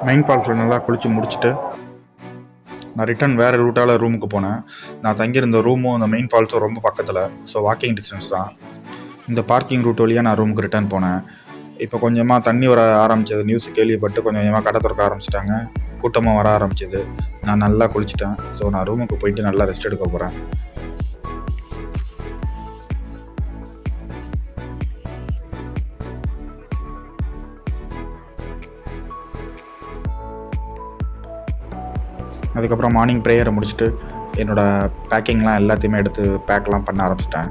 Main ஃபால்ஸில் நல்லா குளித்து முடிச்சுட்டு நான் ரிட்டன் வேறு ரூட்டால் ரூமுக்கு போனேன். நான் தங்கியிருந்த ரூமும் அந்த மெயின் ஃபால்ஸும் ரொம்ப பக்கத்தில், ஸோ வாக்கிங் டிஸ்டன்ஸ் தான். இந்த பார்க்கிங் ரூட் வழியாக நான் ரூமுக்கு ரிட்டர்ன் போனேன். இப்போ கொஞ்சமாக தண்ணி வர ஆரம்பித்தது நியூஸ் கேள்விப்பட்டு கொஞ்சம் கொஞ்சமாக கடை திறக்க ஆரம்பிச்சிட்டாங்க, கூட்டமாக வர ஆரம்பிச்சிது. நான் நல்லா குளிச்சிட்டேன். ஸோ நான் ரூமுக்கு போயிட்டு நல்லா ரெஸ்ட் எடுக்க போகிறேன். அதுக்கப்புறம் மார்னிங் ப்ரேயரை முடிச்சுட்டு என்னோடய பேக்கிங்லாம் எல்லாத்தையுமே எடுத்து பேக்லாம் பண்ண ஆரம்பிச்சிட்டேன்.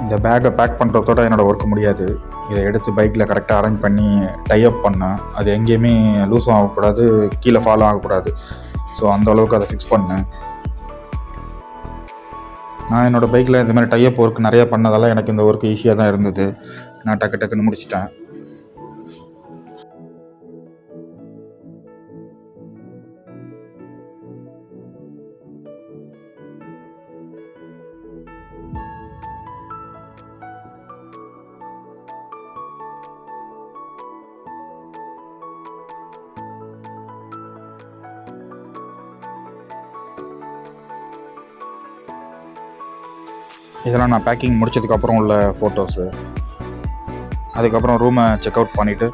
இந்த பேக்கை பேக் பண்ணுறதோட என்னோடய ஒர்க் முடியாது. இதை எடுத்து பைக்கில் கரெக்டாக அரேஞ்ச் பண்ணி டைஅப் பண்ணேன். அது எங்கேயுமே லூஸும் ஆகக்கூடாது, கீழே ஃபாலோ ஆகக்கூடாது. ஸோ அந்தளவுக்கு அதை ஃபிக்ஸ் பண்ணேன். நான் என்னோடய பைக்கில் இந்த மாதிரி டைஅப் ஒர்க் நிறையா பண்ணதால் எனக்கு இந்த ஒர்க் ஈஸியாக தான் இருந்தது. நான் டக்குன்னு முடிச்சிட்டேன். இதெல்லாம் நான் பேக்கிங் முடிச்சதுக்கப்புறம் உள்ள ஃபோட்டோஸு. அதுக்கப்புறம் ரூமை செக் அவுட் பண்ணிவிட்டு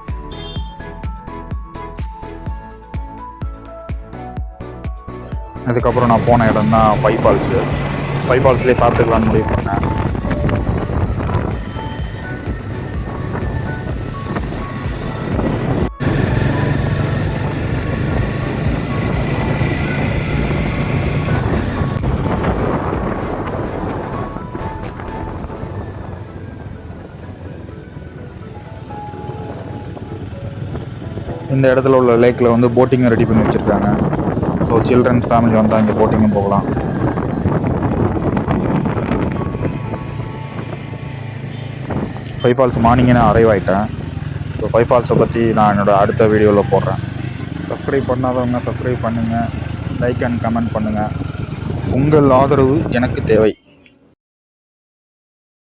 அதுக்கப்புறம் நான் போன இடம் தான் ஃபைவ் ஃபால்ஸ்லேயே சாப்பிட்டுக்கலான்னு முடிவு பண்ணேன். இந்த இடத்துல உள்ள லேக்கில் வந்து போட்டிங்கும் ரெடி பண்ணி வச்சுருக்காங்க. ஸோ சில்ட்ரன்ஸ் ஃபேமிலி வந்தால் இங்கே போட்டிங்கும் போகலாம். ஃபைவ் ஃபால்ஸ் மார்னிங்கே நான் அரைவ் ஆகிட்டேன். ஸோ ஃபைவ் ஃபால்ஸை பற்றி நான் என்னோடய அடுத்த வீடியோவில் போடுறேன். சப்ஸ்கிரைப் பண்ணாதவங்க சப்ஸ்கிரைப் பண்ணுங்கள், லைக் அண்ட் கமெண்ட் பண்ணுங்கள். உங்கள் ஆதரவு எனக்கு தேவை.